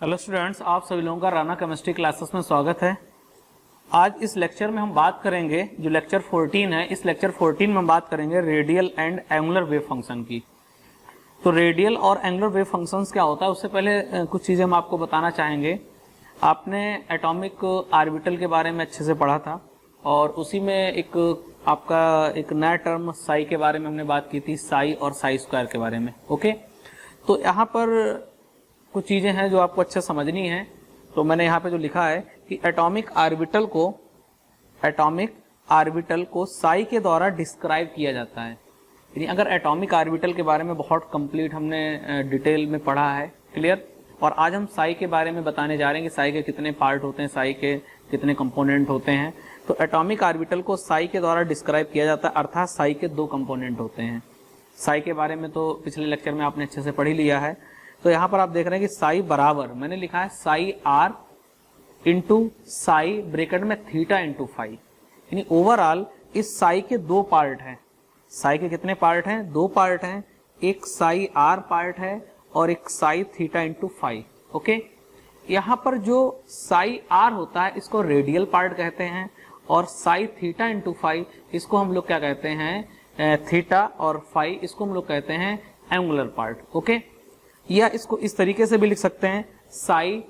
Hello students, आप सभी लोगों का राना केमिस्ट्री क्लासेस में स्वागत है। आज इस लेक्चर में हम बात करेंगे, जो लेक्चर 14 है, इस लेक्चर 14 में हम बात करेंगे radial and angular wave function की। तो रेडियल और एंगुलर वेव फंक्शंस क्या होता है, उससे पहले कुछ चीज़ें हम आपको बताना चाहेंगे। आपने एटॉमिक ऑर्बिटल के बारे में अच्छे से पढ़ा था और उसी में एक आपका एक नया टर्म साई के बारे में हमने बात की थी, साई और साई स्क्वायर के बारे में। ओके, तो यहाँ पर कुछ चीज़ें हैं जो आपको अच्छे समझनी है। तो मैंने यहाँ पे जो लिखा है कि एटॉमिक ऑर्बिटल को साई के द्वारा डिस्क्राइब किया जाता है। यानी अगर एटॉमिक ऑर्बिटल के बारे में बहुत कंप्लीट हमने डिटेल में पढ़ा है, क्लियर। और आज हम साई के बारे में बताने जा रहे हैं कि साई के कितने पार्ट होते हैं, साई के कितने कंपोनेंट होते हैं। तो एटॉमिक ऑर्बिटल को साई के द्वारा डिस्क्राइब किया जाता है, अर्थात साई के दो कंपोनेंट होते हैं। साई के बारे में तो पिछले लेक्चर में आपने अच्छे से पढ़ ही लिया है। तो यहाँ पर आप देख रहे हैं कि साई बराबर, मैंने लिखा है psi R into Sai bracket में थीटा इंटू फाई। यानी ओवरऑल इस साई के दो पार्ट हैं। साई के कितने पार्ट हैं? दो पार्ट हैं। एक साई आर पार्ट है और एक psi theta into phi. Okay, यहाँ पर जो साई आर होता है इसको रेडियल पार्ट कहते हैं और साई थीटा इंटू फाई इसको हम लोग क्या कहते हैं? थीटा और फाई इसको हम लोग कहते हैं एंगुलर पार्ट। ओके, या इसको इस तरीके से भी लिख सकते हैं, साई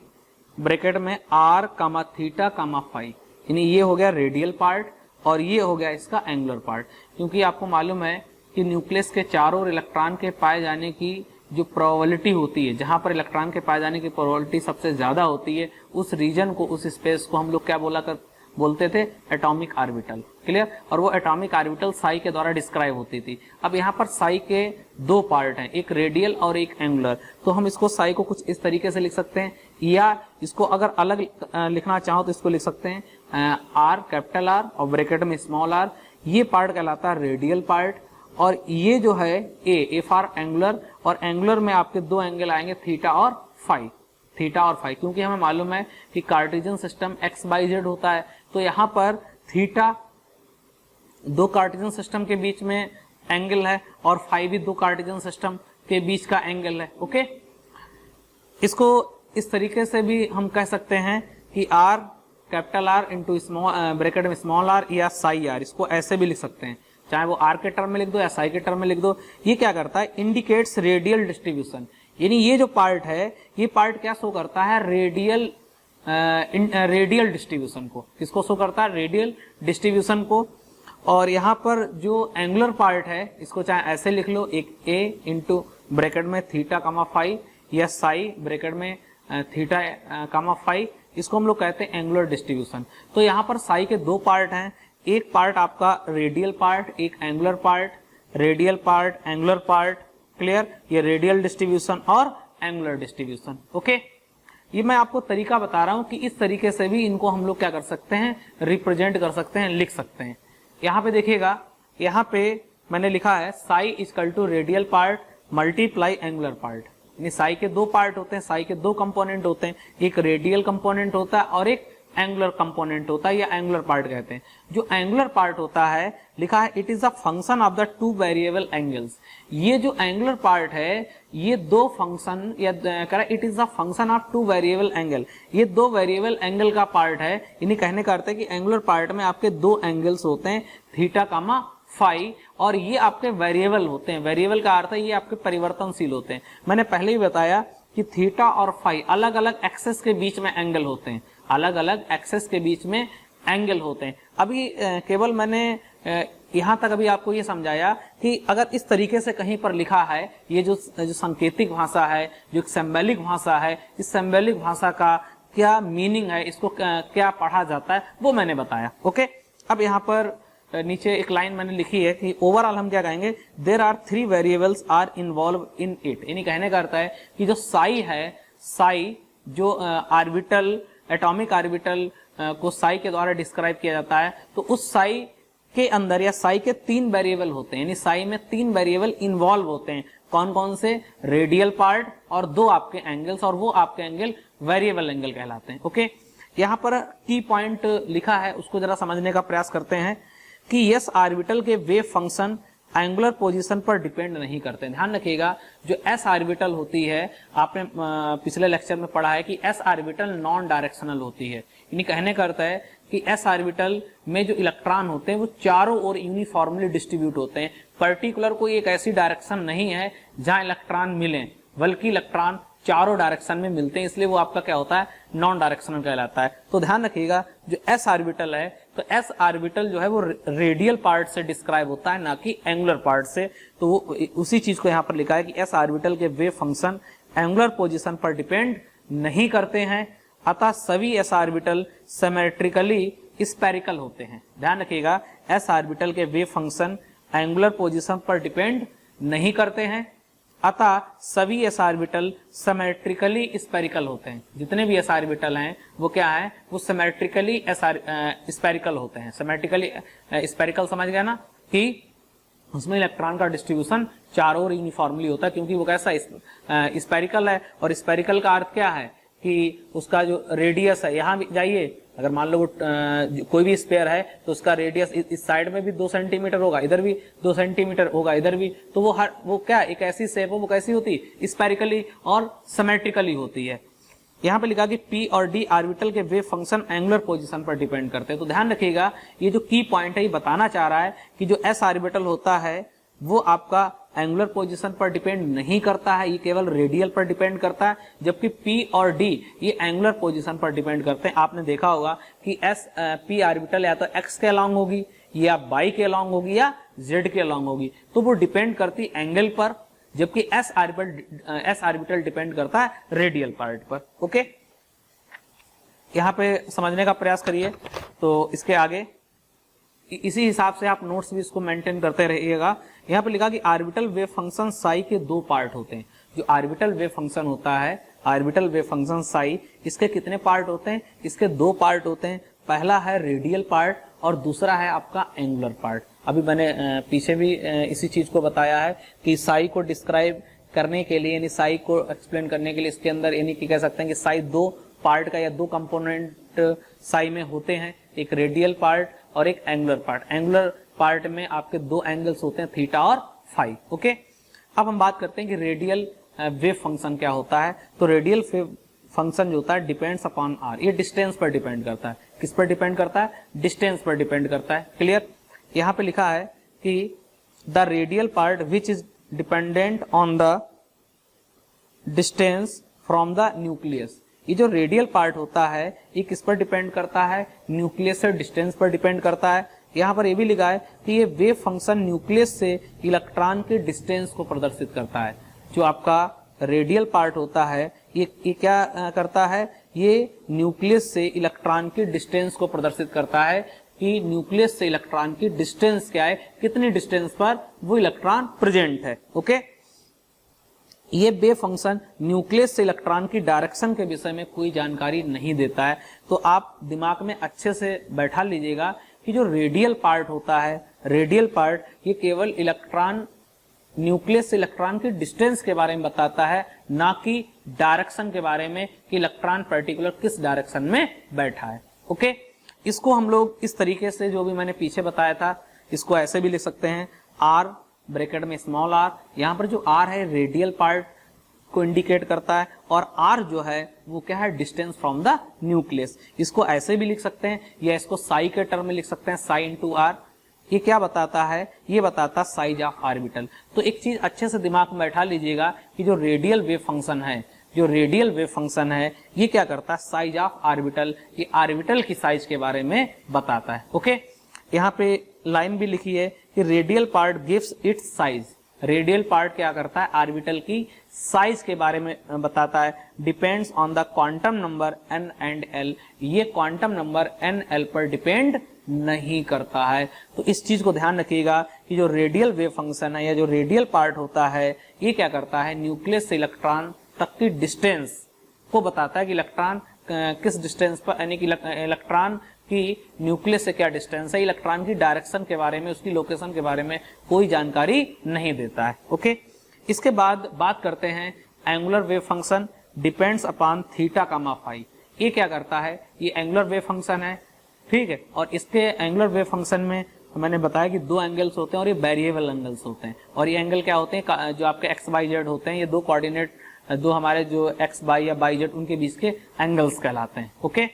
ब्रैकेट में R comma theta comma phi. यानी ये हो गया रेडियल पार्ट और ये हो गया इसका एंगुलर पार्ट। क्योंकि आपको मालूम है कि न्यूक्लियस के चारों ओर इलेक्ट्रॉन के पाए जाने की जो प्रोबेबिलिटी होती है, जहां पर इलेक्ट्रॉन के पाए जाने की प्रोबेबिलिटी सबसे ज्यादा होती है, उस रीजन को, उस स्पेस को हम लोग क्या बोलते थे? Atomic orbital. क्लियर। और वो एटॉमिक ऑर्बिटल साई के द्वारा डिस्क्राइब होती थी। अब यहाँ पर साई के दो पार्ट हैं, एक रेडियल और एक एंगुलर। तो हम इसको साई को कुछ इस तरीके से लिख सकते हैं, या इसको अगर अलग लिखना चाहो तो इसको लिख सकते हैं आर, कैपिटल आर और ब्रैकेट में स्मॉल आर। ये पार्ट कहलाता है रेडियल पार्ट और ये जो है ए फॉर एंगुलर, और एंगुलर में आपके दो एंगल आएंगे थीटा और फाई। थीटा और फाई, क्योंकि हमें मालूम है कि Cartesian system x by Z होता है, तो यहाँ पर थीटा दो कार्टेशियन सिस्टम के बीच में एंगल है और फाई भी दो कार्टेशियन सिस्टम के बीच का एंगल है। ओके, इसको इस तरीके से भी हम कह सकते हैं कि R, capital R into small bracket में स्मॉल आर या साई आर, इसको ऐसे भी लिख सकते हैं, चाहे वो आर के टर्म में लिख दो या साई के टर्म में लिख दो। ये क्या करता है? Indicates radial distribution. यानी ये जो पार्ट है, ये पार्ट क्या शो करता है? रेडियल डिस्ट्रीब्यूशन को। किसको शो करता है? रेडियल डिस्ट्रीब्यूशन को। और यहाँ पर जो एंगुलर पार्ट है, इसको चाहे ऐसे लिख लो, एक ए इंटू ब्रैकेट में थीटा कामा फाई या साई ब्रैकेट में थीटा कामा फाई, इसको हम लोग कहते हैं एंगुलर डिस्ट्रीब्यूशन। तो यहाँ पर साई के दो पार्ट हैं, एक पार्ट आपका रेडियल पार्ट, एक angular part. Radial part, angular part, clear. ये रेडियल डिस्ट्रीब्यूशन और एंगुलर डिस्ट्रीब्यूशन। ओके, ये मैं आपको तरीका बता रहा हूं कि इस तरीके से भी इनको हम लोग क्या कर सकते हैं? रिप्रेजेंट कर सकते हैं, लिख सकते हैं। यहाँ पे देखिएगा, यहाँ पे मैंने लिखा है psi equal to radial part multiply angular part. यानी साई के दो पार्ट होते हैं, साई के दो कंपोनेंट होते हैं, एक रेडियल कंपोनेंट होता है और एक एंगुलर कंपोनेंट होता है, या एंगुलर पार्ट कहते हैं। जो एंगुलर पार्ट होता है, लिखा है it is a function of the two variable angles. ये जो एंगुलर पार्ट है, ये दो फंक्शन, या कह रहा है it is a function of two variable angle. ये दो वेरिएबल एंगल का पार्ट है। यानी कहने का अर्थ है कि एंगुलर पार्ट में आपके दो एंगल्स होते हैं, थीटा कामा फाई, और ये आपके वेरिएबल होते हैं। वेरिएबल का अर्थ है ये आपके परिवर्तनशील होते हैं। मैंने पहले ही बताया कि थीटा और फाई अलग अलग एक्सेस के बीच में एंगल होते हैं, अलग अलग एक्सेस के बीच में एंगल होते हैं। अभी केवल मैंने यहां तक अभी आपको ये समझाया कि अगर इस तरीके से कहीं पर लिखा है, ये जो सांकेतिक भाषा है, जो सिंबॉलिक भाषा है, इस सिंबॉलिक भाषा का क्या मीनिंग है, इसको क्या पढ़ा जाता है, वो मैंने बताया। ओके, अब यहाँ पर नीचे एक लाइन मैंने लिखी है कि ओवरऑल हम क्या कहेंगे? There are three variables are involve in it. यानी कहने का अर्थ है कि जो साई है, साई जो ऑर्बिटल, एटॉमिक ऑर्बिटल को साई के द्वारा डिस्क्राइब किया जाता है, तो उस साई के अंदर या साई के तीन वेरिएबल होते हैं। यानी साई में तीन वेरिएबल इन्वॉल्व होते हैं। कौन कौन से? रेडियल पार्ट और दो आपके एंगल्स, और वो आपके एंगल वेरिएबल एंगल कहलाते हैं। ओके, यहाँ पर की पॉइंट लिखा है, उसको जरा समझने का प्रयास करते हैं कि यस ऑर्बिटल के वेव फंक्शन एंगुलर पोजीशन पर डिपेंड नहीं करते। ध्यान रखिएगा, जो एस ऑर्बिटल होती है, आपने पिछले लेक्चर में पढ़ा है कि एस ऑर्बिटल नॉन डायरेक्शनल होती है। यानी कहने का अर्थ है कि एस ऑर्बिटल में जो इलेक्ट्रॉन होते हैं वो चारों ओर यूनिफॉर्मली डिस्ट्रीब्यूट होते हैं। पर्टिकुलर कोई एक ऐसी डायरेक्शन नहीं है जहां इलेक्ट्रॉन मिले, बल्कि इलेक्ट्रॉन चारों डायरेक्शन में मिलते हैं, इसलिए वो आपका क्या होता है, नॉन डायरेक्शनल कहलाता है। तो ध्यान रखिएगा, जो एस ऑर्बिटल है, तो एस ऑर्बिटल जो है वो रेडियल पार्ट से डिस्क्राइब होता है, ना कि एंगुलर पार्ट से। तो वो उसी चीज को यहाँ पर लिखा है कि एस ऑर्बिटल के वेव फंक्शन एंगुलर पोजीशन पर डिपेंड नहीं करते हैं, अतः सभी एस ऑर्बिटल सिमेट्रिकली स्फेरिकल होते हैं। ध्यान रखिएगा, एस ऑर्बिटल के वेव फंक्शन एंगुलर पोजीशन पर डिपेंड नहीं करते हैं, अतः सभी एस ऑर्बिटल सिमेट्रिकली स्फेरिकल होते हैं। जितने भी एस ऑर्बिटल हैं वो क्या है, वो सिमेट्रिकली स्फेरिकल होते हैं। सिमेट्रिकली स्फेरिकल समझ गया ना, कि उसमें इलेक्ट्रॉन का डिस्ट्रीब्यूशन चारों ओर यूनिफॉर्मली होता है, क्योंकि वो कैसा स्फेरिकल है। और स्फेरिकल का अर्थ क्या है कि उसका जो रेडियस है, यहाँ जाइए, अगर मान लो कोई भी स्फीयर है तो उसका रेडियस इस साइड में भी 2 सेंटीमीटर होगा, इधर भी 2 सेंटीमीटर होगा, इधर भी। तो वो क्या एक ऐसी शेप है, वो कैसी होती है, स्फेरिकली और सिमेट्रिकली होती है। यहाँ पे लिखा कि पी और डी ऑर्बिटल के वेव फंक्शन एंगुलर पोजीशन पर डिपेंड करते हैं। तो ध्यान रखिएगा, ये जो की पॉइंट है ये बताना चाह रहा है कि जो एस ऑर्बिटल होता है वो आपका एंगुलर पोजीशन पर डिपेंड नहीं करता है, ये केवल रेडियल पर डिपेंड करता है, जबकि पी और डी ये एंगुलर पोजीशन पर डिपेंड करते हैं। आपने देखा होगा कि पी ऑर्बिटल या तो एक्स के अलॉन्ग होगी, या वाई के अलॉन्ग होगी, या जेड के अलॉन्ग होगी, तो वो डिपेंड करती एंगल पर, जबकि एस ऑर्बिटल डिपेंड करता है रेडियल पार्ट पर। ओके, यहाँ पे समझने का प्रयास करिए। तो इसके आगे इसी हिसाब से आप नोट्स भी इसको मेंटेन करते रहिएगा। यहाँ पे लिखा कि ऑर्बिटल वेव फंक्शन साई के 2 पार्ट होते हैं। जो ऑर्बिटल वेव फंक्शन होता है, ऑर्बिटल वेव फंक्शन साई, इसके कितने पार्ट होते हैं, इसके 2 पार्ट होते हैं। पहला है रेडियल पार्ट और दूसरा है आपका एंगुलर पार्ट। अभी मैंने पीछे भी इसी चीज को बताया है कि साई को डिस्क्राइब करने के लिए, यानी साई को एक्सप्लेन करने के लिए इसके अंदर, यानी कि कह सकते हैं कि साई 2 पार्ट का या 2 कंपोनेंट साई में होते हैं, एक रेडियल पार्ट और एक एंगुलर पार्ट। एंगुलर पार्ट में आपके 2 एंगल्स होते हैं, थीटा और फाई। ओके, अब हम बात करते हैं कि रेडियल वेव फंक्शन क्या होता है। तो रेडियल वेव फंक्शन जो होता है डिपेंड्स अपॉन आर, ये डिस्टेंस पर डिपेंड करता है। किस पर डिपेंड करता है, डिस्टेंस पर डिपेंड करता है। क्लियर, यहाँ पे लिखा है कि the radial part which is dependent on the distance from the nucleus. ये जो रेडियल पार्ट होता है ये किस पर डिपेंड करता है, न्यूक्लियस से डिस्टेंस पर डिपेंड करता है। यहाँ पर ये भी लिखा है कि ये वेव फंक्शन न्यूक्लियस से इलेक्ट्रॉन के डिस्टेंस को प्रदर्शित करता है। जो आपका रेडियल पार्ट होता है ये क्या करता है, ये न्यूक्लियस से इलेक्ट्रॉन की डिस्टेंस को प्रदर्शित करता है कि न्यूक्लियस से इलेक्ट्रॉन की डिस्टेंस क्या है, कितनी डिस्टेंस पर वो इलेक्ट्रॉन प्रेजेंट है। ओके, ये वेव फंक्शन न्यूक्लियस से इलेक्ट्रॉन की डायरेक्शन के विषय में कोई जानकारी नहीं देता है। तो आप दिमाग में अच्छे से बैठा लीजिएगा कि जो रेडियल पार्ट होता है, रेडियल पार्ट ये केवल इलेक्ट्रॉन, न्यूक्लियस से इलेक्ट्रॉन की डिस्टेंस के बारे में बताता है, ना कि डायरेक्शन के बारे में कि इलेक्ट्रॉन पर्टिकुलर किस डायरेक्शन में बैठा है। ओके, इसको हम लोग इस तरीके से, जो भी मैंने पीछे बताया था, इसको ऐसे भी लिख सकते हैं, आर ब्रैकेट में स्मॉल आर। यहाँ पर जो आर है रेडियल पार्ट को इंडिकेट करता है, और आर जो है वो क्या है, डिस्टेंस फ्रॉम द न्यूक्लियस। इसको ऐसे भी लिख सकते हैं, या इसको साई के टर्म में लिख सकते हैं, साई इंटू आर। ये क्या बताता है, ये बताता साइज ऑफ ऑर्बिटल। तो एक चीज अच्छे से दिमाग में बैठा लीजिएगा कि जो रेडियल वेव फंक्शन है, जो रेडियल वेव फंक्शन है ये क्या करता है, साइज ऑफ ऑर्बिटल, ये ऑर्बिटल की साइज के बारे में बताता है। ओके, यहाँ पे लाइन भी लिखी है कि radial part gives it's size. Radial part क्या करता है, ऑर्बिटल की साइज के बारे में बताता है। Depends on the quantum number n and l, ये क्वांटम नंबर n l पर डिपेंड नहीं करता है। तो इस चीज को ध्यान रखिएगा कि जो रेडियल वेव फंक्शन है या जो रेडियल पार्ट होता है ये क्या करता है, न्यूक्लियस से इलेक्ट्रॉन तक की डिस्टेंस को बताता है कि इलेक्ट्रॉन किस डिस्टेंस पर, यानी कि इलेक्ट्रॉन की न्यूक्लियस से क्या डिस्टेंस है, इलेक्ट्रॉन की डायरेक्शन के बारे में, उसकी लोकेशन के बारे में कोई जानकारी नहीं देता है। ओके, इसके बाद बात करते हैं angular wave function depends upon theta comma phi. ये क्या करता है, ये एंगुलर वेव फंक्शन है, ठीक है, और इसके एंगुलर वेव फंक्शन में तो मैंने बताया कि दो एंगल्स होते हैं और ये वेरिएबल एंगल्स होते हैं। और ये एंगल क्या होते हैं, जो आपके एक्स वाई जेड होते हैं, ये दो कोऑर्डिनेट, दो हमारे जो एक्स वाई या वाई जेड उनके बीच के एंगल्स कहलाते हैं। ओके,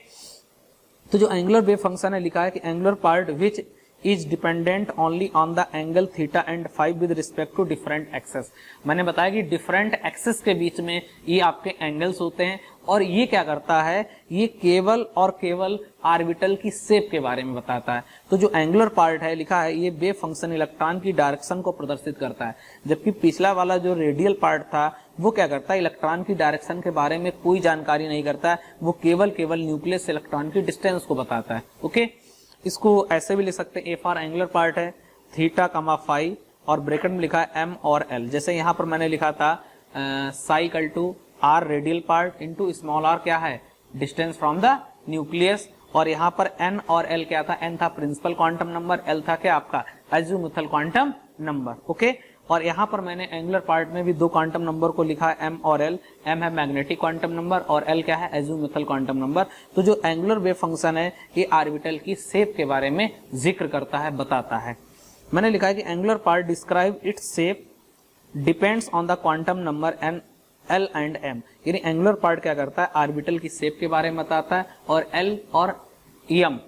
तो जो एंगुलर वेव फंक्शन है लिखा है कि angular part which is dependent only on the angle theta and phi with respect to different axes. मैंने बताया कि डिफरेंट एक्सेस के बीच में ये आपके एंगल्स होते हैं और ये क्या करता है, ये केवल और केवल ऑर्बिटल की शेप के बारे में बताता है। तो जो एंगुलर पार्ट है लिखा है, ये वेव फंक्शन इलेक्ट्रॉन की डायरेक्शन को प्रदर्शित करता है, जबकि पिछला वाला जो रेडियल पार्ट था वो क्या करता है, इलेक्ट्रॉन की डायरेक्शन के बारे में कोई जानकारी नहीं करता है, वो केवल इलेक्ट्रॉन से इलेक्ट्रॉन की डिस्टेंस को बताता है। ओके, इसको ऐसे भी लिख सकते हैं, ए फॉर एंगुलर पार्ट है थीटा कमा फाई और ब्रैकेट में लिखा है एम और एल। जैसे यहाँ पर मैंने लिखा था psi equal to R radial part into small R क्या है, डिस्टेंस फ्रॉम द न्यूक्लियस, और यहाँ पर एन और एल क्या था, एन था प्रिंसिपल क्वांटम नंबर, एल था क्या आपका अज़ीमुथल क्वांटम नंबर। ओके, और यहाँ पर मैंने एंगुलर पार्ट में भी दो क्वांटम नंबर को लिखा है एम और एल, एम है मैग्नेटिक क्वांटम नंबर और एल क्या है अज़ीमुथल क्वांटम नंबर। तो जो एंगुलर वेव फंक्शन है ये ऑर्बिटल की शेप के बारे में जिक्र करता है, बताता है। मैंने लिखा है कि angular part describe its shape depends on the quantum number N L and M, यानी एंगुलर पार्ट क्या करता है, ऑर्बिटल की शेप के बारे में बताता है, और एल और एम,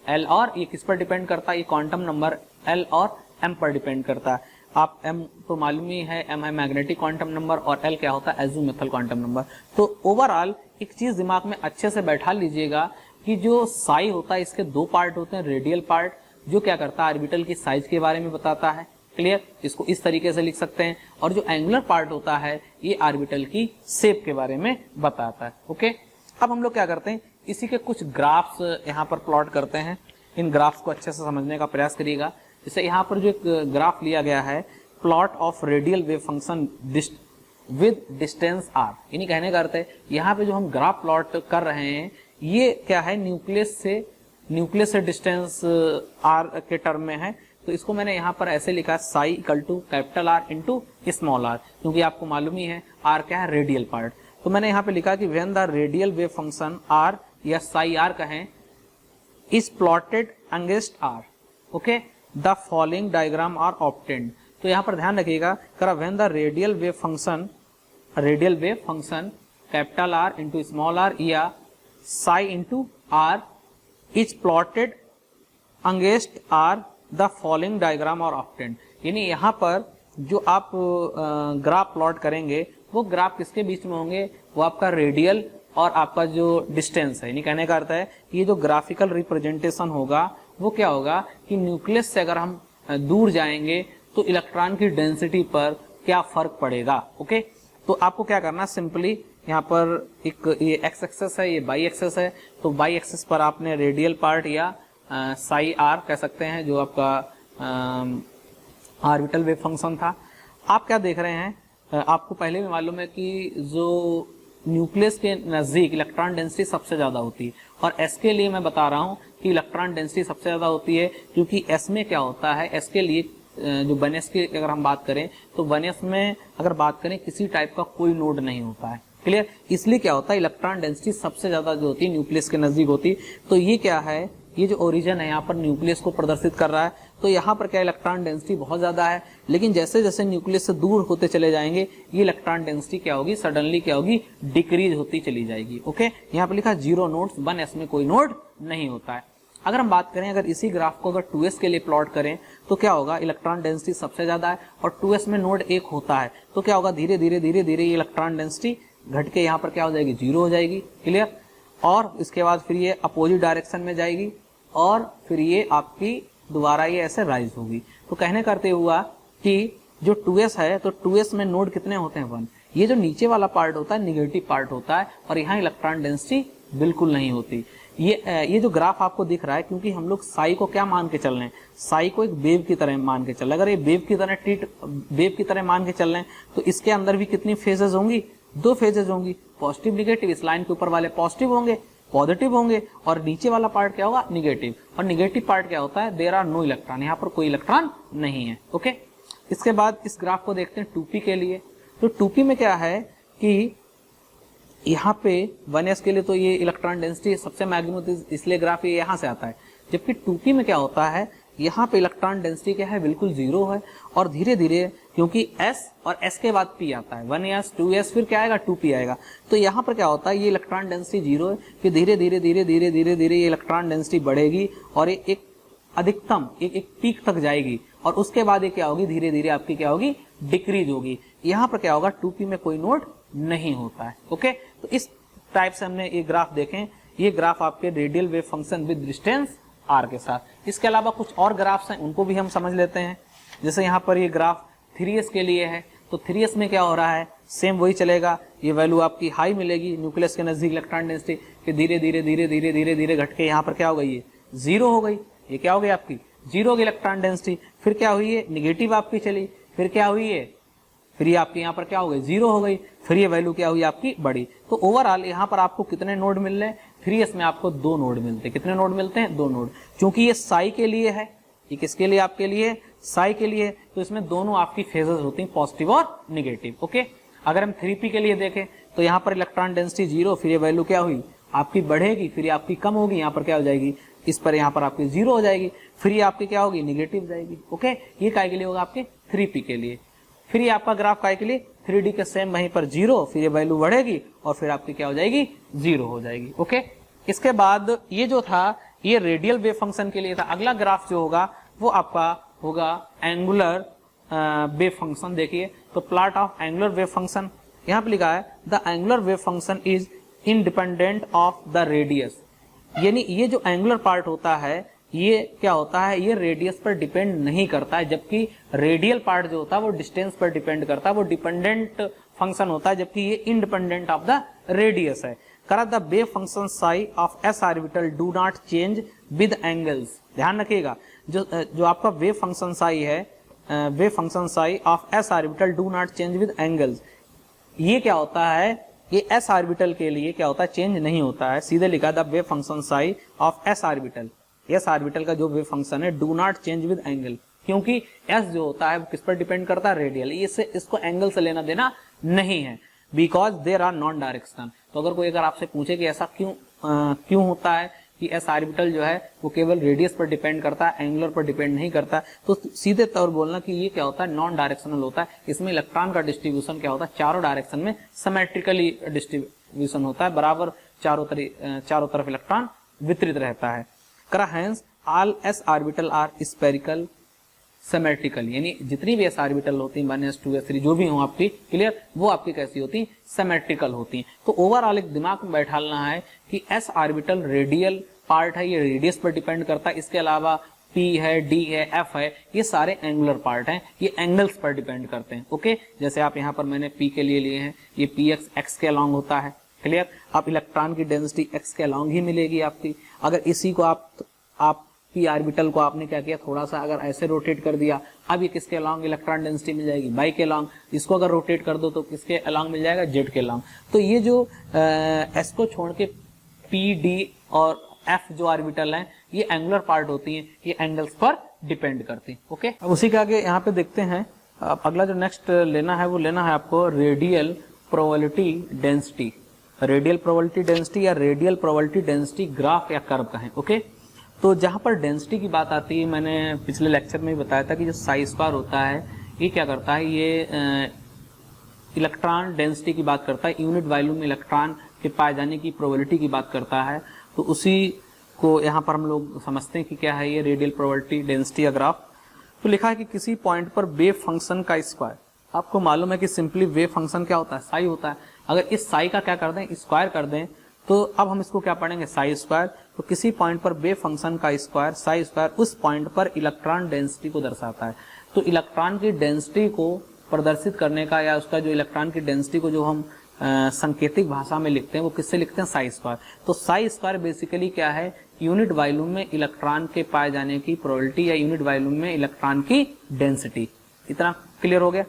एल और ये किस पर डिपेंड करता है, ये क्वांटम नंबर एल और एम पर डिपेंड करता है। आप एम तो मालूम ही है, एम है मैग्नेटिक क्वांटम नंबर और एल क्या होता है अज़ीमुथल क्वांटम नंबर। तो ओवरऑल एक चीज दिमाग में अच्छे से बैठा लीजिएगा कि जो साई होता है इसके दो पार्ट होते हैं, रेडियल पार्ट जो क्या करता है ऑर्बिटल की साइज के बारे में बताता है, क्लियर, इसको इस तरीके से लिख सकते हैं, और जो एंगुलर पार्ट होता है ये ऑर्बिटल की शेप के बारे में बताता है। ओके, अब हम लोग क्या करते हैं, इसी के कुछ ग्राफ्स यहाँ पर प्लॉट करते हैं, इन ग्राफ्स को अच्छे से समझने का प्रयास करिएगा। जैसे यहाँ पर जो एक ग्राफ लिया गया है, plot of radial wave function with distance R, यानी कहने का अर्थ है यहाँ पे जो हम ग्राफ प्लॉट कर रहे हैं ये क्या है, न्यूक्लियस से डिस्टेंस आर के टर्म में है। तो इसको मैंने यहाँ पर ऐसे लिखा है psi equal to capital R into small R, क्योंकि आपको मालूम ही है आर क्या है, रेडियल पार्ट। तो मैंने यहाँ पे लिखा कि when the radial wave function R या साई आर कहें is plotted against R, okay, the following diagram are obtained. तो यहाँ पर ध्यान रखिएगा, when the radial wave function capital R into small R या psi into R is plotted against R the following diagram are obtained, यानी यहाँ पर जो आप ग्राफ प्लॉट करेंगे वो ग्राफ किसके बीच में होंगे, वो आपका रेडियल और आपका जो डिस्टेंस है, यानी कहने का अर्थ है ये जो ग्राफिकल रिप्रेजेंटेशन होगा वो क्या होगा कि न्यूक्लियस से अगर हम दूर जाएंगे तो इलेक्ट्रॉन की डेंसिटी पर क्या फर्क पड़ेगा। ओके, तो आपको क्या करना, सिंपली यहाँ पर एक ये एक्स एक्सेस है, ये वाई एक्सेस है, तो वाई एक्सेस पर आपने रेडियल पार्ट या साई आर कह सकते हैं जो आपका ऑर्बिटल वेव फंक्शन था। आप क्या देख रहे हैं, आपको पहले भी मालूम है कि जो न्यूक्लियस के नजदीक इलेक्ट्रॉन डेंसिटी सबसे ज्यादा होती है, और एस के लिए मैं बता रहा हूं कि इलेक्ट्रॉन डेंसिटी सबसे ज्यादा होती है क्योंकि एस में क्या होता है, एस के लिए जो 1s की अगर हम बात करें तो 1s में अगर बात करें किसी टाइप का कोई नोड नहीं होता है, क्लियर, इसलिए क्या होता है इलेक्ट्रॉन डेंसिटी सबसे ज्यादा जो होती है न्यूक्लियस के नजदीक होती। तो ये क्या है, ये जो ओरिजिन है यहाँ पर न्यूक्लियस को प्रदर्शित कर रहा है, तो यहाँ पर क्या इलेक्ट्रॉन डेंसिटी बहुत ज्यादा है, लेकिन जैसे जैसे न्यूक्लियस से दूर होते चले जाएंगे ये इलेक्ट्रॉन डेंसिटी क्या होगी, सडनली क्या होगी, डिक्रीज होती चली जाएगी। ओके, यहाँ पर लिखा 0 नोड्स, 1s में कोई नोड नहीं होता है। अगर हम बात करें, अगर इसी ग्राफ को अगर 2s के लिए प्लॉट करें तो क्या होगा, इलेक्ट्रॉन डेंसिटी सबसे ज्यादा है और 2s में नोड 1 होता है, तो क्या होगा, धीरे धीरे धीरे धीरे ये इलेक्ट्रॉन डेंसिटी घट के यहाँ पर क्या हो जाएगी, 0 हो जाएगी, क्लियर, और इसके बाद फिर ये अपोजिट डायरेक्शन में जाएगी और फिर ये आपकी दोबारा ये ऐसे राइज होगी। तो कहने करते हुआ कि जो 2s है तो 2s में नोड कितने होते हैं, 1। ये जो नीचे वाला पार्ट होता है निगेटिव पार्ट होता है और यहाँ इलेक्ट्रॉन डेंसिटी बिल्कुल नहीं होती। ये जो ग्राफ आपको दिख रहा है, क्योंकि हम लोग साई को क्या मान के चल रहे हैं, साई को एक वेव की तरह मान के चल रहे हैं। अगर ये वेव की तरह मान के चल रहे हैं तो इसके अंदर भी कितनी फेजेस होंगी, 2 फेजेस होंगी, पॉजिटिव निगेटिव। इस लाइन के ऊपर वाले पॉजिटिव होंगे, पॉजिटिव होंगे, और नीचे वाला पार्ट क्या होगा, निगेटिव। और निगेटिव पार्ट क्या होता है, देयर आर नो इलेक्ट्रॉन, यहाँ पर कोई इलेक्ट्रॉन नहीं है। ओके, इसके बाद इस ग्राफ को देखते हैं 2p के लिए। तो 2p में क्या है कि यहाँ पे 1s के लिए तो ये इलेक्ट्रॉन डेंसिटी सबसे मैक्सिमम, इसलिए ग्राफ ये यहाँ से आता है, जबकि 2p में क्या होता है, यहाँ पे इलेक्ट्रॉन डेंसिटी क्या है, बिल्कुल जीरो है। और धीरे धीरे क्योंकि S और S के बाद P आता है, 1s 2s फिर क्या आएगा 2p आएगा, तो यहाँ पर क्या होता है ये इलेक्ट्रॉन डेंसिटी जीरो है, फिर धीरे धीरे धीरे धीरे धीरे धीरे ये इलेक्ट्रॉन डेंसिटी बढ़ेगी और ये एक अधिकतम एक पीक तक जाएगी और उसके बाद ये क्या होगी, धीरे धीरे आपकी क्या होगी, डिक्रीज होगी। यहाँ पर क्या होगा, 2p में कोई नोड नहीं होता है। ओके, तो इस टाइप से हमने ये ग्राफ देखें, ये ग्राफ आपके radial wave function with distance r के साथ। इसके अलावा कुछ और ग्राफ्स हैं, उनको भी हम समझ लेते हैं। जैसे यहाँ पर ये ग्राफ 3s के लिए है, तो 3s में क्या हो रहा है, सेम वही चलेगा, ये वैल्यू आपकी हाई मिलेगी न्यूक्लियस के नजदीक इलेक्ट्रॉन डेंसिटी, फिर धीरे धीरे धीरे धीरे धीरे धीरे घट के यहाँ पर क्या हो गई, ये जीरो हो गई। ये क्या हो गई आपकी, जीरो की इलेक्ट्रॉन डेंसिटी। फिर क्या हुई है, निगेटिव आपकी चली, फिर क्या हुई है, फिर ये आपके यहाँ पर क्या हो गई, जीरो हो गई, फिर ये वैल्यू क्या हुई आपकी, बढ़ी। तो ओवरऑल यहाँ पर आपको कितने नोड मिल रहे हैं, 3s में आपको 2 नोड मिलते हैं। कितने नोड मिलते हैं, 2 नोड। क्योंकि ये साई के लिए है, ये किसके लिए, आपके लिए साई के लिए, तो इसमें दोनों आपकी फेजेस होती हैं, पॉजिटिव और निगेटिव। ओके, अगर हम 3p के लिए देखें तो यहाँ पर इलेक्ट्रॉन डेंसिटी जीरो, फिर ये वैल्यू क्या हुई आपकी बढ़ेगी, फिर ये आपकी कम होगी, यहाँ पर क्या हो जाएगी, इस पर यहाँ पर आपकी जीरो हो जाएगी, फिर ये आपकी क्या होगी, निगेटिव जाएगी। ओके, ये काय के लिए होगा, आपके 3p के लिए। फिर ये आपका ग्राफ काय के लिए, 3d के सेम वहीं पर जीरो, फिर ये वैल्यू बढ़ेगी और फिर आपकी क्या हो जाएगी, जीरो हो जाएगी। ओके, इसके बाद ये जो था ये रेडियल वेव फंक्शन के लिए था। अगला ग्राफ जो होगा वो आपका होगा एंगुलर वेव फंक्शन। देखिए, तो plot of angular wave function, यहाँ पे लिखा है the angular wave function is independent of the radius. यानी ये जो एंगुलर पार्ट होता है ये क्या होता है, ये रेडियस पर डिपेंड नहीं करता है, जबकि रेडियल पार्ट जो होता है वो डिस्टेंस पर डिपेंड करता है, वो डिपेंडेंट फंक्शन होता है, जबकि ये इंडिपेंडेंट ऑफ द रेडियस है। करा the wave function sigh of S orbital do not change with angles. ध्यान रखिएगा, जो आपका वेव फंक्शन साई है, wave function sigh of S orbital do not change with angles, ये क्या होता है, ये एस ऑर्बिटल के लिए क्या होता है, चेंज नहीं होता है। सीधे लिखा the wave function sigh of S orbital, S orbital का जो वेव फंक्शन है do not change with angle, क्योंकि एस जो होता है वो किस पर डिपेंड करता है, रेडियल, इसको एंगल से लेना देना नहीं है। Because there are non direction. तो अगर आपसे पूछे कि ऐसा क्यों होता है कि एस ऑर्बिटल जो है वो केवल रेडियस पर डिपेंड करता है, एंगुलर पर डिपेंड नहीं करता, तो सीधे तौर बोलना कि ये क्या होता है, नॉन डायरेक्शनल होता है। इसमें इलेक्ट्रॉन का डिस्ट्रीब्यूशन क्या होता है, चारों डायरेक्शन में सिमेट्रिकली डिस्ट्रीब्यूशन होता है, बराबर चारों तरफ इलेक्ट्रॉन वितरित रहता है। करा हैंस all S orbital are spherical symmetrical, यानी जितनी भी एस ऑर्बिटल होती हैं 1s 2s 3 जो भी हो आपकी, क्लियर, वो आपकी कैसी होती हैं, सिमेट्रिकल होती हैं। तो ओवरऑल एक दिमाग में बैठाना है कि एस ऑर्बिटल रेडियल पार्ट है, ये रेडियस पर डिपेंड करता है, इसके अलावा p है, d है, f है, ये सारे एंगुलर पार्ट हैं, ये एंगल्स पर डिपेंड करते हैं। ओके, जैसे आप यहाँ पर मैंने p के लिए लिए हैं, ये px x के अलॉन्ग होता है, क्लियर। अब इलेक्ट्रॉन की डेंसिटी x के अलॉन्ग ही मिलेगी आपकी। अगर इसी को आप p ऑर्बिटल को आपने क्या किया, थोड़ा सा अगर ऐसे रोटेट कर दिया, अब ये किसके अलॉन्ग इलेक्ट्रॉन डेंसिटी मिल जाएगी, y के अलॉन्ग। इसको अगर रोटेट कर दो तो किसके अलॉन्ग मिल जाएगा, z के अलॉन्ग। तो ये जो s को छोड़ के p, d और f जो ऑर्बिटल हैं ये एंगुलर पार्ट होती हैं, ये एंगल्स पर डिपेंड करती हैं। ओके, अब उसी के आगे यहाँ पे देखते हैं। अब अगला जो नेक्स्ट लेना है वो लेना है आपको radial probability density. Radial probability density या रेडियल प्रोबेबिलिटी डेंसिटी ग्राफ या कर्व कहें। ओके, तो जहां पर डेंसिटी की बात आती है, मैंने पिछले लेक्चर में भी बताया था कि जो साई स्क्वायर होता है ये क्या करता है, ये इलेक्ट्रॉन डेंसिटी की बात करता है, यूनिट वॉल्यूम में इलेक्ट्रॉन के पाए जाने की प्रोबेबिलिटी की बात करता है। तो उसी को यहाँ पर हम लोग समझते हैं कि क्या है ये रेडियल प्रोबेबिलिटी डेंसिटी या ग्राफ। तो लिखा है कि किसी पॉइंट पर वेव फंक्शन का स्क्वायर, आपको मालूम है कि सिंपली वेव फंक्शन क्या होता है, साई होता है। अगर इस साई का क्या कर दें, स्क्वायर कर दें, तो अब हम इसको क्या पढ़ेंगे, साई स्क्वायर। तो किसी पॉइंट पर वेव फंक्शन का स्क्वायर, साई स्क्वायर, उस पॉइंट पर इलेक्ट्रॉन डेंसिटी को दर्शाता है। तो इलेक्ट्रॉन की डेंसिटी को प्रदर्शित करने का, या उसका जो इलेक्ट्रॉन की डेंसिटी को जो हम सांकेतिक भाषा में लिखते हैं वो किससे लिखते हैं, साई स्क्वायर। तो साई स्क्वायर बेसिकली क्या है, यूनिट वॉल्यूम में इलेक्ट्रॉन के पाए जाने की प्रोबेबिलिटी या यूनिट वॉल्यूम में इलेक्ट्रॉन की डेंसिटी। इतना क्लियर हो गया।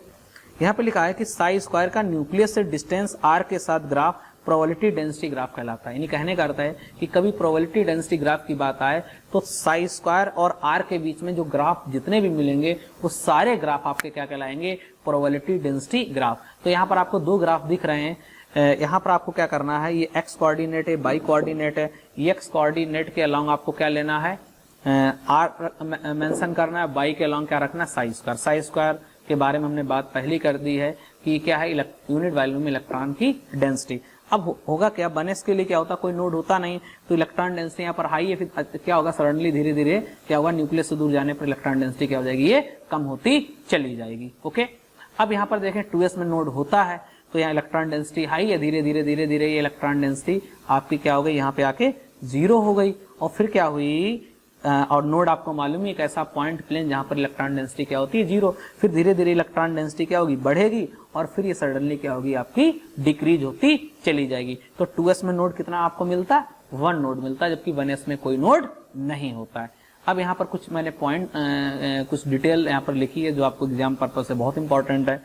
यहाँ पे लिखा है कि साई स्क्वायर का न्यूक्लियस से डिस्टेंस r के साथ ग्राफ प्रोबेबिलिटी डेंसिटी ग्राफ कहलाता है। यानी कहने का अर्थ है कि कभी प्रोबेबिलिटी डेंसिटी ग्राफ की बात आए तो साई स्क्वायर और r के बीच में जो ग्राफ जितने भी मिलेंगे वो सारे ग्राफ आपके क्या कहलाएंगे, प्रोबेबिलिटी डेंसिटी ग्राफ। तो यहाँ पर आपको 2 ग्राफ दिख रहे हैं। यहाँ पर आपको क्या करना है, ये x कोऑर्डिनेट है, y कोऑर्डिनेट है। x कोऑर्डिनेट के अलॉन्ग आपको क्या लेना है, आर मेंशन करना है, बाई के अलॉन्ग क्या रखना है, साई स्क्वायर। साई स्क्वायर के बारे में हमने बात पहले कर दी है कि क्या है, यूनिट वॉल्यूम में इलेक्ट्रॉन की डेंसिटी। अब होगा क्या, बनेस के लिए क्या होता, कोई नोड होता नहीं तो इलेक्ट्रॉन डेंसिटी यहाँ पर हाई है, फिर क्या होगा, सडनली धीरे धीरे क्या होगा, न्यूक्लियस से दूर जाने पर इलेक्ट्रॉन डेंसिटी क्या हो जाएगी, ये कम होती चली जाएगी। ओके, अब यहाँ पर देखें 2s में नोड होता है तो यहाँ इलेक्ट्रॉन डेंसिटी हाई है, धीरे धीरे धीरे धीरे ये इलेक्ट्रॉन डेंसिटी आपकी क्या हो गई, यहाँ पे आके 0 हो गई। और फिर क्या हुई, और नोड आपको मालूम है एक ऐसा पॉइंट प्लेन जहां पर इलेक्ट्रॉन डेंसिटी क्या होती है, 0। फिर धीरे धीरे इलेक्ट्रॉन डेंसिटी क्या होगी, बढ़ेगी और फिर ये सडनली क्या होगी, आपकी डिक्रीज होती चली जाएगी। तो 2s में नोड कितना आपको मिलता है, 1 नोड मिलता है, जबकि 1s में कोई नोड नहीं होता है। अब यहाँ पर कुछ मैंने पॉइंट कुछ डिटेल यहाँ पर लिखी है जो आपको एग्जाम पर्पज से बहुत इंपॉर्टेंट है।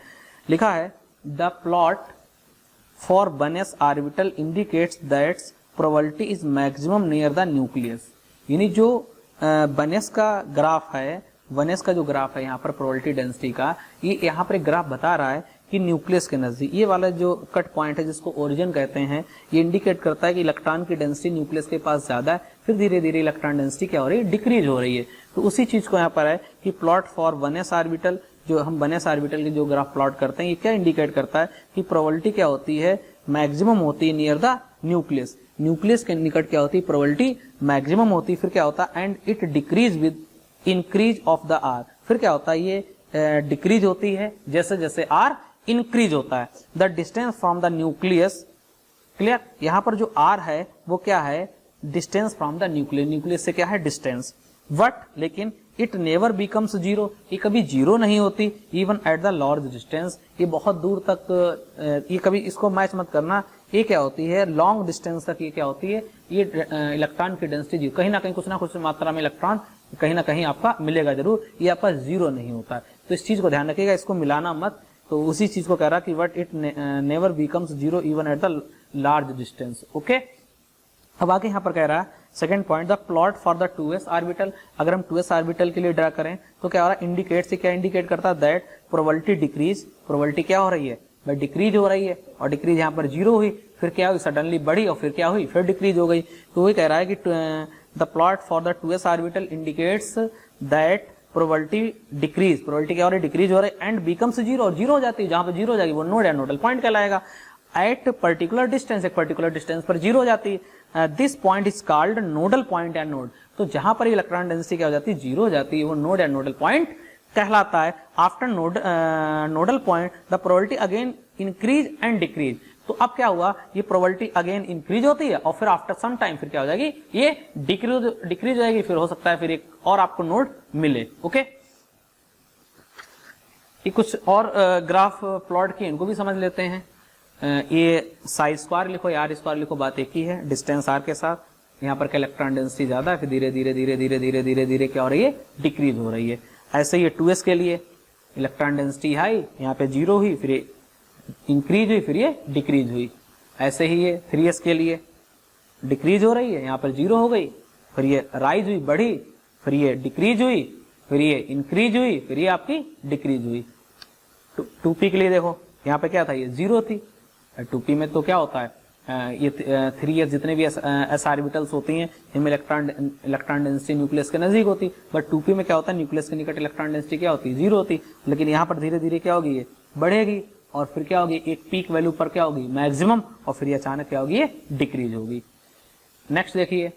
लिखा है, the plot for 1s orbital indicates that probability is maximum near the nucleus. यानी जो 1s का ग्राफ है, 1s का जो ग्राफ है यहाँ पर प्रोबेबिलिटी डेंसिटी का, ये यहाँ पर एक ग्राफ बता रहा है कि न्यूक्लियस के नजदीक ये वाला जो कट पॉइंट है जिसको ओरिजिन कहते हैं, ये इंडिकेट करता है कि इलेक्ट्रॉन की डेंसिटी न्यूक्लियस के पास ज्यादा है, फिर धीरे धीरे इलेक्ट्रॉन डेंसिटी क्या हो रही है, डिक्रीज हो रही है। तो उसी चीज को यहाँ पर है कि प्लॉट फॉर 1s ऑर्बिटल, जो हम 1s ऑर्बिटल के जो ग्राफ प्लॉट करते हैं, ये क्या इंडिकेट करता है कि प्रोबेबिलिटी क्या होती है, मैक्सिमम होती है नियर द न्यूक्लियस। न्यूक्लियस के निकट क्या होती है, प्रोबेबिलिटी मैक्सिमम होती है। फिर क्या होता है, and it decrease with increase of the R. फिर क्या होता है, ये डिक्रीज होती है जैसे जैसे आर इंक्रीज होता है। The distance from the nucleus, clear, यहाँ पर जो आर है वो क्या है, distance from the nucleus, nucleus से क्या है डिस्टेंस। बट लेकिन इट नेवर बिकम्स 0, ये कभी 0 नहीं होती, even at the large distance, ये बहुत दूर तक, ये कभी इसको मैच मत करना, ये क्या होती है लॉन्ग डिस्टेंस तक, ये क्या होती है, ये इलेक्ट्रॉन की डेंसिटी कहीं ना कहीं कुछ ना कुछ मात्रा में इलेक्ट्रॉन कहीं ना कहीं आपका मिलेगा जरूर, ये आपका 0 नहीं होता है। तो इस चीज को ध्यान रखिएगा, इसको मिलाना मत। तो उसी चीज को कह रहा कि what it never becomes 0 even at the large distance. Okay, अब आगे यहाँ पर कह रहा है second point, the plot for the 2s orbital. अगर हम 2s ऑर्बिटल के लिए ड्रा करें तो क्या हो रहा है, इंडिकेट से क्या इंडिकेट करता है, दैट प्रोबेबिलिटी डिक्रीज, प्रोबेबिलिटी क्या हो रही है, भाई डिक्रीज हो रही है, और डिक्रीज यहाँ पर 0 हुई, फिर क्या हुई, सडनली बढ़ी और फिर क्या हुई, फिर डिक्रीज हो गई। तो वही कह रहा है कि the plot for the 2s orbital indicates that probability decrease, probability क्या हो रही है, डिक्रीज हो रही है, एंड बिकम्स 0, और 0 हो जाती है, जहां पर 0 हो जाएगी वो नोड या नोडल पॉइंट कहलाएगा। एट पर्टिकुलर डिस्टेंस, एक पर्टिकुलर डिस्टेंस पर 0 हो जाती है, this point is called nodal point या नोड। तो जहां पर इलेक्ट्रॉन डेंसिटी क्या हो जाती है, 0 हो जाती है, वो नोड या नोडल पॉइंट कहलाता है। After nodal point the probability again increase and decrease. तो अब क्या हुआ, ये प्रोबेबिलिटी अगेन इंक्रीज होती है और फिर आफ्टर सम टाइम फिर क्या हो जाएगी, ये डिक्रीज हो जाएगी, फिर हो सकता है फिर एक और आपको नोड मिले। ओके, ये कुछ और ग्राफ प्लॉट की इनको भी समझ लेते हैं। ये साई स्क्वायर लिखो या आर स्क्वायर लिखो, बात एक ही है, डिस्टेंस आर के साथ यहाँ पर क्या इलेक्ट्रॉन डेंसिटी ज्यादा है, फिर धीरे धीरे धीरे धीरे धीरे धीरे धीरे क्या हो रही है, डिक्रीज हो रही है। ऐसे ये 2s के लिए इलेक्ट्रॉन डेंसिटी हाई, यहाँ पे 0 हुई, फिर इंक्रीज हुई, फिर ये डिक्रीज हुई। ऐसे ही ये 3s के लिए डिक्रीज हो रही है, यहाँ पर 0 हो गई, फिर ये राइज हुई, बढ़ी, फिर ये डिक्रीज हुई, फिर ये इंक्रीज हुई, फिर ये आपकी डिक्रीज हुई। 2p के लिए देखो, यहाँ पे क्या था, ये 0 थी। 2p में तो क्या होता है, ये 3s जितने भी s ऑर्बिटल्स होती हैं इनमें इलेक्ट्रॉन डेंसिटी न्यूक्लियस के नजदीक होती, बट 2p में क्या होता है, न्यूक्लियस के निकट इलेक्ट्रॉन डेंसिटी क्या होती है, 0 होती। लेकिन यहाँ पर धीरे धीरे क्या होगी, ये बढ़ेगी और फिर क्या होगी, एक पीक वैल्यू पर क्या होगी, मैक्सिमम, और फिर ये अचानक क्या होगी, ये डिक्रीज होगी। नेक्स्ट देखिए,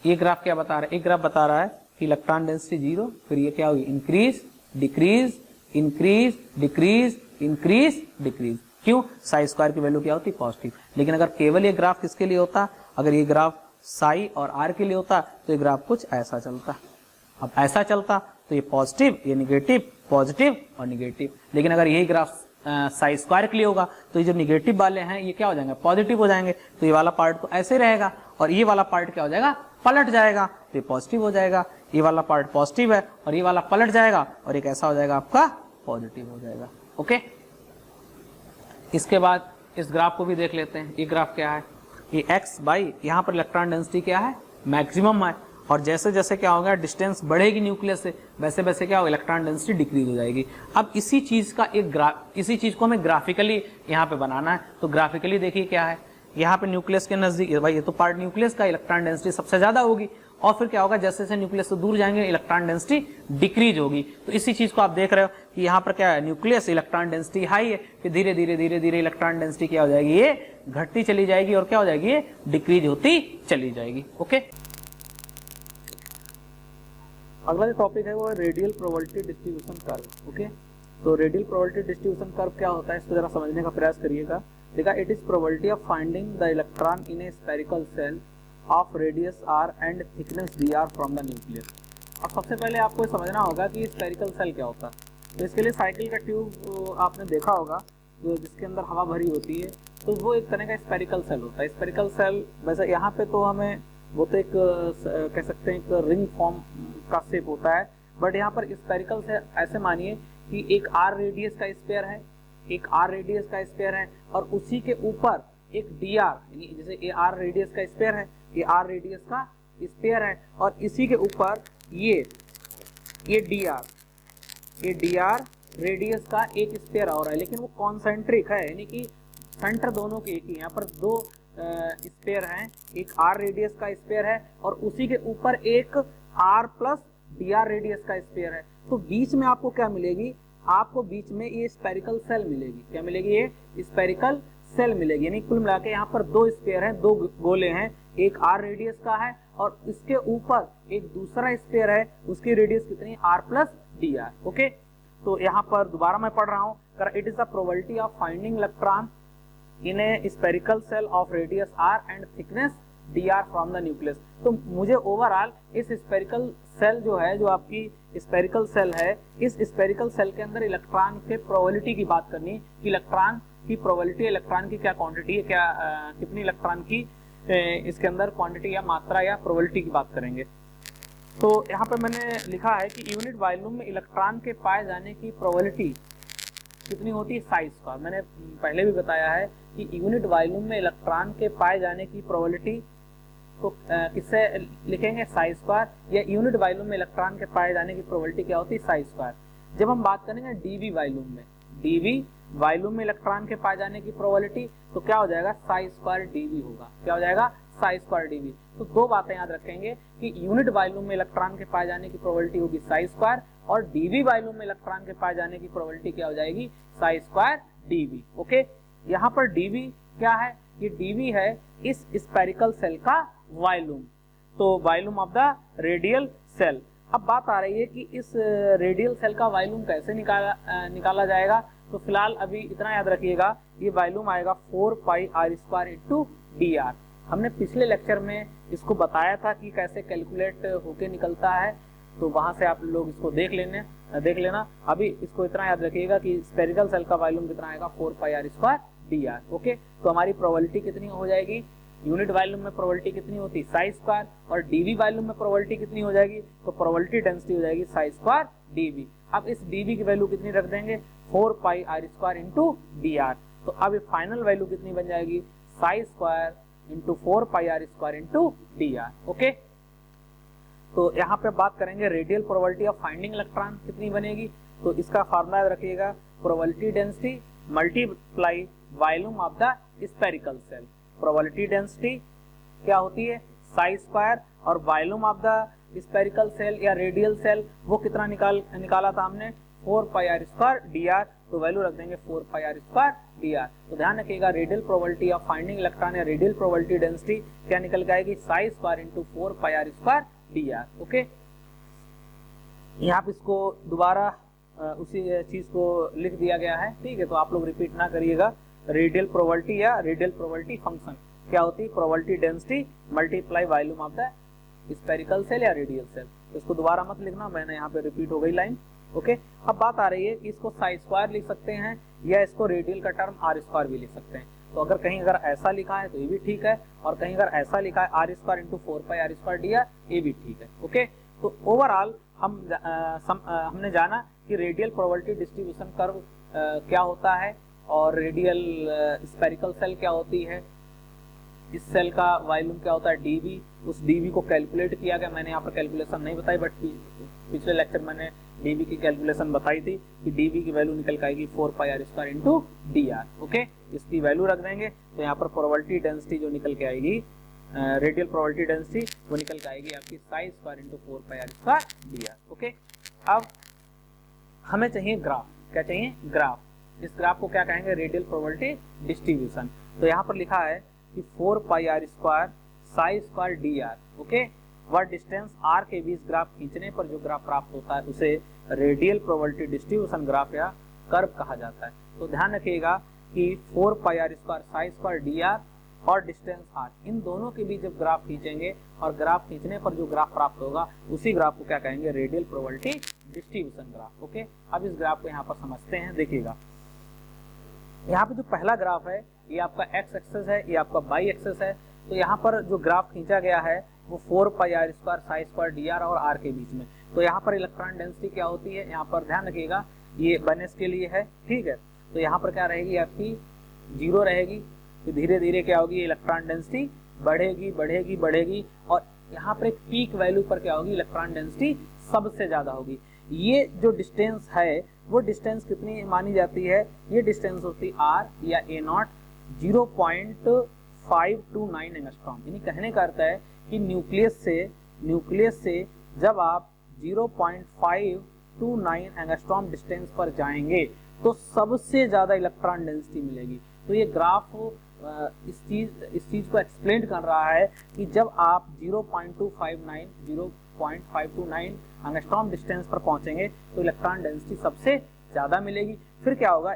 ये ग्राफ क्या बता रहा है, एक ग्राफ बता रहा है कि इलेक्ट्रॉन डेंसिटी 0, फिर ये क्या होगी, increase decrease increase decrease increase decrease. क्यों, साई स्क्वायर की वैल्यू क्या होती है, पॉजिटिव। लेकिन अगर केवल ये ग्राफ किसके लिए होता, अगर ये ग्राफ साई और आर के लिए होता तो ये ग्राफ कुछ ऐसा चलता। अब ऐसा चलता तो ये पॉजिटिव, ये निगेटिव, पॉजिटिव और निगेटिव। लेकिन अगर यही ग्राफ साई स्क्वायर के लिए होगा तो ये जो निगेटिव वाले हैं ये क्या हो जाएंगे, पॉजिटिव हो जाएंगे। तो ये वाला पार्ट तो ऐसे रहेगा और ये वाला पार्ट क्या हो जाएगा, पलट जाएगा, तो ये पॉजिटिव हो जाएगा। ये वाला पार्ट पॉजिटिव है और ये वाला पलट जाएगा और एक ऐसा हो जाएगा आपका पॉजिटिव हो जाएगा। ओके, इसके बाद इस ग्राफ को भी देख लेते हैं। ये ग्राफ क्या है, ये x बाई यहाँ पर इलेक्ट्रॉन डेंसिटी क्या है, मैक्सिमम है, और जैसे जैसे क्या होगा, डिस्टेंस बढ़ेगी न्यूक्लियस से, वैसे वैसे क्या होगा, इलेक्ट्रॉन डेंसिटी डिक्रीज हो जाएगी। अब इसी चीज का एक ग्राफ, इसी चीज को हमें ग्राफिकली यहाँ पे बनाना है। तो ग्राफिकली देखिए क्या है, यहाँ पे न्यूक्लियस के नजदीक, भाई ये तो पार्ट न्यूक्लियस का, इलेक्ट्रॉन डेंसिटी सबसे ज्यादा होगी, और फिर क्या होगा, जैसे जैसे न्यूक्लियस से दूर जाएंगे इलेक्ट्रॉन डेंसिटी डिक्रीज होगी। तो इसी चीज को आप देख रहे हो कि यहाँ पर क्या है, न्यूक्लियस इलेक्ट्रॉन डेंसिटी हाई है, फिर धीरे धीरे धीरे धीरे इलेक्ट्रॉन डेंसिटी क्या हो जाएगी, ये घटती चली जाएगी और क्या हो जाएगी, ये डिक्रीज होती चली जाएगी। ओके, अगला जो टॉपिक है वो है radial probability distribution curve. Okay, तो रेडियल प्रोबेबिलिटी डिस्ट्रीब्यूशन कर्व क्या होता है, इसको जरा समझने का प्रयास करिएगा। देखा, it is probability of finding the electron in A spherical shell of radius r and thickness dr from the nucleus. अब सबसे पहले आपको समझना होगा कि स्फेरिकल सेल क्या होता है। तो इसके लिए साइकिल का ट्यूब आपने देखा होगा, जो जिसके अंदर हवा भरी होती है, तो वो एक तरह का स्फेरिकल सेल होता है। स्फेरिकल सेल वैसे यहाँ पे तो हमें वो तो एक कह सकते हैं एक रिंग फॉर्म का शेप होता है, बट यहाँ पर स्फेरिकल से ऐसे मानिए कि एक r रेडियस का स्फीयर है, एक r रेडियस का स्फीयर है, और उसी के ऊपर एक dr, यानी जैसे ये r रेडियस का स्फीयर है, ये r रेडियस का स्फीयर है, और इसी के ऊपर ये dr रेडियस का एक स्फीयर और है, लेकिन वो कॉन्सेंट्रिक है, यानी कि सेंटर दोनों के एक ही। यहाँ पर दो स्फीयर हैं, एक r रेडियस का स्फीयर है और उसी के ऊपर एक r प्लस dr रेडियस का स्फीयर है। तो बीच में आपको क्या मिलेगी, आपको बीच में ये स्फेरिकल सेल मिलेगी। क्या मिलेगी, ये स्फेरिकल सेल मिलेगी। यानी कुल मिला के यहाँ पर दो स्फीयर हैं, दो गोले हैं, एक r रेडियस का है और इसके ऊपर एक दूसरा स्फीयर है, उसकी रेडियस कितनी, r प्लस dr। ओके, तो यहाँ पर दोबारा मैं पढ़ रहा हूँ, it is the probability of finding electron in A spherical shell of radius r and thickness dr from the nucleus. तो मुझे ओवरऑल इस स्फेरिकल सेल जो है, जो आपकी स्फेरिकल सेल है, इस स्फेरिकल सेल के अंदर इलेक्ट्रॉन के प्रोबेबिलिटी की बात करनी कि इलेक्ट्रॉन की प्रोबेबिलिटी, इलेक्ट्रॉन की क्या क्वांटिटी है, क्या कितनी इलेक्ट्रॉन की इसके अंदर क्वांटिटी या मात्रा या प्रोबेबिलिटी की बात करेंगे। तो यहाँ पे मैंने लिखा है कि यूनिट वॉल्यूम में इलेक्ट्रॉन के पाए जाने की प्रोबेबिलिटी कितनी होती है, साई स्क्वायर। मैंने पहले भी बताया है कि यूनिट वॉल्यूम में इलेक्ट्रॉन के पाए जाने की प्रोबेबिलिटी तो किससे लिखेंगे, साई स्क्वायर, या यूनिट वॉल्यूम में इलेक्ट्रॉन के पाए जाने की प्रोबेबिलिटी क्या होती है, साई स्क्वायर। जब हम बात करेंगे डीवी वॉल्यूम में, डीवी वॉल्यूम में इलेक्ट्रॉन के पाए जाने की प्रोबेबिलिटी, तो क्या हो जाएगा, साई स्क्वायर डीवी होगा। क्या हो जाएगा, साई स्क्वायर डीवी। तो दो बातें याद रखेंगे कि यूनिट वॉल्यूम में इलेक्ट्रॉन के पाए जाने की प्रोबेबिलिटी होगी साई स्क्वायर, और डीवी वॉल्यूम में इलेक्ट्रॉन के पाए जाने की प्रोबेबिलिटी क्या हो जाएगी, साई स्क्वायर डीवी। ओके, यहाँ पर डीवी क्या है, ये डीवी है इस स्फेरिकल सेल का वॉल्यूम, तो volume of the radial shell. अब बात आ रही है कि इस रेडियल सेल का वॉल्यूम कैसे निकाला जाएगा। तो फिलहाल अभी इतना याद रखिएगा, ये वॉल्यूम आएगा 4 पाई r स्क्वायर इंटू dr। हमने पिछले लेक्चर में इसको बताया था कि कैसे कैलकुलेट होके निकलता है, तो वहां से आप लोग इसको देख लेना। अभी इसको इतना याद रखिएगा कि स्फेरिकल सेल का वॉल्यूम कितना आएगा, 4 पाई r स्क्वायर dr। ओके, तो हमारी प्रोबेबिलिटी कितनी हो जाएगी, यूनिट वॉल्यूम में प्रोबेबिलिटी कितनी होती है, साई स्क्वायर, और डीवी वॉल्यूम में प्रोबेबिलिटी कितनी हो जाएगी, तो प्रोबेबिलिटी डेंसिटी हो जाएगी साई स्क्वायर डीवी। अब इस डीवी की वैल्यू कितनी रख देंगे, 4 पाई r स्क्वायर इंटू dr। तो अब ये फाइनल वैल्यू कितनी बन जाएगी, साई स्क्वायर इंटू 4 पाई r square into dr। Okay, तो यहाँ पे बात करेंगे radial probability of finding electron कितनी बनेगी। तो इसका फार्मूला याद रखिएगा, probability density multiply volume of the spherical shell. Probability density क्या होती है, साई स्क्वायर, और volume of the spherical shell या रेडियल सेल वो कितना निकाला था हमने, 4 पाई r स्क्वायर dr। तो वैल्यू रख देंगे 4 पाई r स्क्वायर dr। तो ध्यान रखिएगा, radial probability of finding electron या रेडियल प्रोबेबिलिटी डेंसिटी क्या निकल के आएगी, साई स्क्वायर इंटू 4 पाई r स्क्वायर dr। ओके, यहाँ पे इसको दोबारा उसी चीज को लिख दिया गया है, ठीक है, तो आप लोग रिपीट ना करिएगा। रेडियल प्रोबेबिलिटी या रेडियल प्रोबेबिलिटी फंक्शन क्या होती है, probability density multiply volume of the spherical shell या रेडियल सेल। इसको दोबारा मत लिखना, मैंने यहाँ पे रिपीट हो गई लाइन। ओके, अब बात आ रही है कि इसको साई स्क्वायर लिख सकते हैं या इसको रेडियल का टर्म r स्क्वायर भी लिख सकते हैं। तो अगर कहीं अगर ऐसा लिखा है तो ये भी ठीक है, और कहीं अगर ऐसा लिखा है r स्क्वायर इंटू 4 पाई r स्क्वायर dr, ये भी ठीक है। ओके, तो ओवरऑल हमने जाना कि रेडियल प्रोबेबिलिटी डिस्ट्रीब्यूशन कर्व क्या होता है, और रेडियल स्फेरिकल सेल क्या होती है, इस सेल का वॉल्यूम क्या होता है डीवी, उस डीवी को कैलकुलेट किया गया। मैंने यहाँ पर कैलकुलेशन नहीं बताई, बट पिछले लेक्चर मैंने डीवी की कैलकुलेशन बताई थी कि डीवी की वैल्यू निकल के आएगी 4 पाई r square into dr। Okay, इसकी वैल्यू रख देंगे, तो यहाँ पर प्रोबेबिलिटी डेंसिटी जो निकल के आएगी रेडियल प्रोबेबिलिटी डेंसिटी, वो निकल के आएगी आपकी Sai square into 4πr² dr। Okay, अब हमें चाहिए ग्राफ। क्या चाहिए? ग्राफ। इस ग्राफ को क्या कहेंगे? Radial probability distribution. तो यहाँ पर लिखा है कि 4πr² Sai square dr। Okay, वह डिस्टेंस r के बीच ग्राफ खींचने पर जो ग्राफ प्राप्त होता है उसे रेडियल प्रोबेबिलिटी डिस्ट्रीब्यूशन ग्राफ या कर्व कहा जाता है। तो ध्यान रखिएगा कि 4πr² साई स्क्वायर dr और डिस्टेंस r, इन दोनों के बीच जब ग्राफ खींचेंगे और ग्राफ खींचने पर जो ग्राफ प्राप्त होगा उसी ग्राफ को क्या कहेंगे? Radial probability distribution graph. Okay, अब इस ग्राफ को यहाँ पर समझते हैं। देखिएगा, यहाँ पे जो पहला ग्राफ है ये आपका x एक्सेस है, ये आपका y एक्सेस है। तो यहाँ पर जो ग्राफ खींचा गया है वो 4πr² साई स्क्वायर dr और r के बीच में। तो यहाँ पर इलेक्ट्रॉन डेंसिटी क्या होती है? यहाँ पर ध्यान रखिएगा, ये 1s के लिए है, ठीक है। तो यहाँ पर क्या रहेगी? आपकी 0 रहेगी। तो धीरे धीरे क्या होगी? इलेक्ट्रॉन डेंसिटी बढ़ेगी बढ़ेगी बढ़ेगी और यहाँ पर एक पीक वैल्यू पर क्या होगी? इलेक्ट्रॉन डेंसिटी सबसे ज्यादा होगी। ये जो डिस्टेंस है वो डिस्टेंस कितनी मानी जाती है? ये डिस्टेंस होती है r या a0 0.529 एंगस्ट्रॉम। यानी कहने का अर्थ है कि न्यूक्लियस से जब आप 0.529 एंगस्ट्रॉम डिस्टेंस पर जाएंगे तो सबसे ज्यादा इलेक्ट्रॉन डेंसिटी मिलेगी। तो ये ग्राफ इस चीज को एक्सप्लेन कर रहा है कि जब आप 0.529 एंगस्ट्रॉम डिस्टेंस पर पहुंचेंगे तो इलेक्ट्रॉन डेंसिटी सबसे ज्यादा मिलेगी। फिर क्या होगा?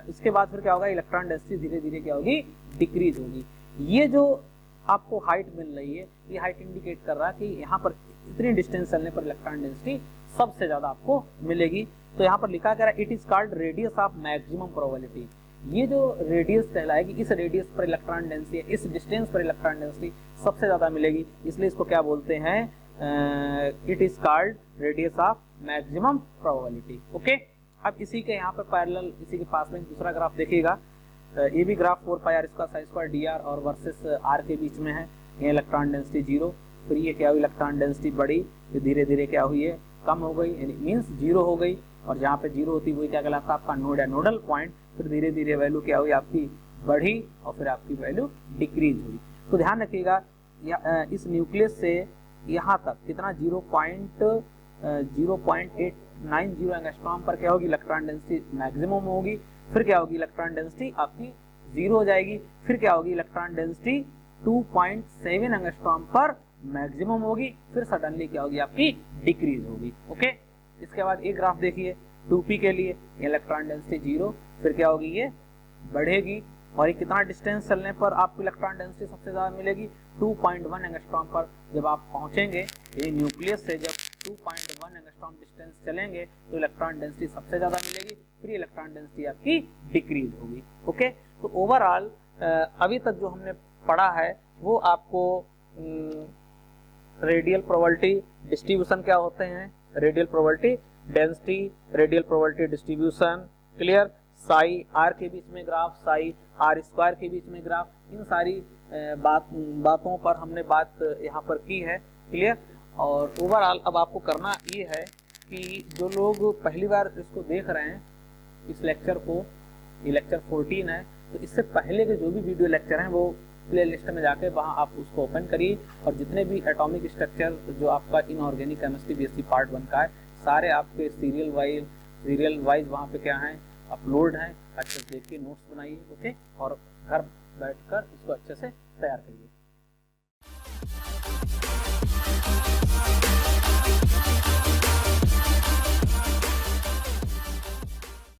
इसके बाद फिर क्या होगा? इलेक्ट्रॉन डेंसिटी धीरे धीरे क्या होगी? डिक्रीज होगी। ये जो आपको हाइट मिल रही है, ये हाइट इंडिकेट कर रहा है कि यहाँ पर इतनी डिस्टेंस चलने पर इलेक्ट्रॉन डेंसिटी सबसे ज्यादा आपको मिलेगी। तो यहाँ पर लिखा गया it is called radius of maximum probability. ये जो रेडियस कहलाएगी, इस रेडियस पर इलेक्ट्रॉन डेंसिटी, इस डिस्टेंस पर इलेक्ट्रॉन डेंसिटी सबसे ज्यादा मिलेगी, इसलिए इसको क्या बोलते हैं? It is called radius of maximum probability. Okay, अब इसी के यहाँ पर पैरेलल, इसी के पास में दूसरा ग्राफ देखिएगा। ये भी graph 4πr² Sai square dr और वर्सेस r के बीच में है। ये इलेक्ट्रॉन डेंसिटी 0, फिर ये क्या हुई? इलेक्ट्रॉन डेंसिटी बढ़ी, फिर धीरे धीरे क्या हुई है? कम हो गई, यानी मीन्स 0 हो गई। और जहाँ पे 0 होती वही क्या कहलाता है? आपका नोड या नोडल पॉइंट। फिर धीरे धीरे वैल्यू क्या हुई? आपकी बढ़ी और फिर आपकी वैल्यू डिक्रीज हुई। तो ध्यान रखिएगा, इस न्यूक्लियस से यहाँ तक कितना? 0.890 एंगस्ट्रॉम पर क्या होगी? इलेक्ट्रॉन डेंसिटी मैक्सिमम होगी। फिर क्या होगी? इलेक्ट्रॉन डेंसिटी आपकी 0 हो जाएगी। फिर क्या होगी? इलेक्ट्रॉन डेंसिटी 2.7 एंगस्ट्रॉम पर मैक्सिमम होगी। फिर सडनली क्या होगी? आपकी डिक्रीज होगी। ओके, इसके बाद एक ग्राफ देखिए 2p के लिए, इलेक्ट्रॉन डेंसिटी 0, फिर क्या होगी? ये बढ़ेगी। और ये कितना डिस्टेंस चलने पर आपको इलेक्ट्रॉन डेंसिटी सबसे ज्यादा मिलेगी? 2.1 एंगस्ट्रॉम पर जब आप पहुंचेंगे, ये न्यूक्लियस से जब 2.1 एंगस्ट्रॉम डिस्टेंस चलेंगे तो इलेक्ट्रॉन डेंसिटी सबसे ज्यादा मिलेगी। फिर इलेक्ट्रॉन डेंसिटी आपकी डिक्रीज होगी। ओके, तो ओवरऑल अभी तक जो हमने पढ़ा है वो आपको रेडियल प्रोबेबिलिटी डिस्ट्रीब्यूशन क्या होते हैं, radial probability density, radial probability distribution, clear, psi R के बीच में ग्राफ, साई आर स्क्वायर के बीच में ग्राफ, इन सारी बातों पर हमने बात यहाँ पर की है, क्लियर। और ओवरऑल अब आपको करना ये है कि जो लोग पहली बार इसको देख रहे हैं, इस लेक्चर को, ये लेक्चर 14 है, तो इससे पहले के जो भी वीडियो लेक्चर हैं वो प्ले लिस्ट में जाके वहाँ आप उसको ओपन करिए और जितने भी एटॉमिक स्ट्रक्चर जो आपका इनऑर्गेनिक केमिस्ट्री बीएससी पार्ट 1 का है, सारे आपके सीरियल वाइज वहाँ पे क्या हैं, अपलोड हैं। अच्छे से देखिए, नोट्स बनाइए, ओके, और घर बैठकर इसको अच्छे से तैयार करिए।